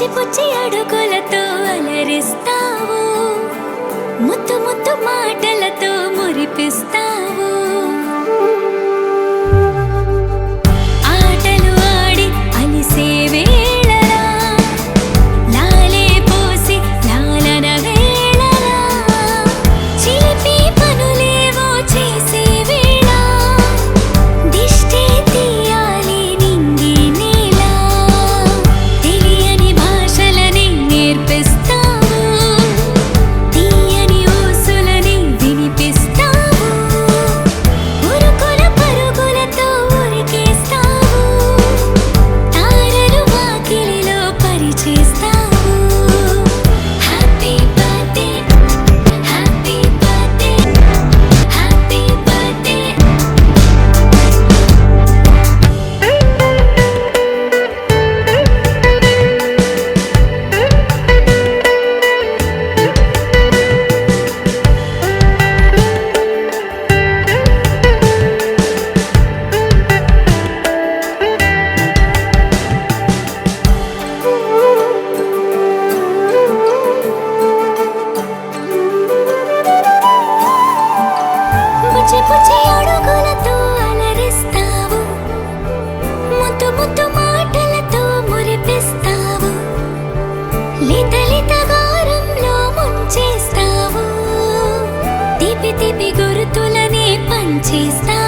పుచ్చి పుచ్చి అడుగులతో అలరిస్తావు, ముద్దు ముద్దు మాటలతో మురిపిస్తావు. ఆటలు ఆడి అలిసే వేళలా, లాలే పోసి లాలన వేళలా, చిలిపి పనులేవో చేసే వేళ, దిష్టి తీయాలి నింగి నేల, తెలియని భాషలని నేర్పిస్తావు, తీయని ఊసులని వినిపిస్తావు, ఉరుకుల పరుగులతో ఉరికేస్తావు, తారలు వాకిలిలో పరిచేస్తావు. Happy birthday, happy birthday, happy birthday. పుచ్చి పుచ్చి అడుగులతో అలరిస్తావు, ముద్దు ముద్దు మాటలతో మురిపిస్తావు, లిత లిత గారంలో ముంచేస్తావు, తీపి తీపి గుర్తులనే పంచేస్తావు.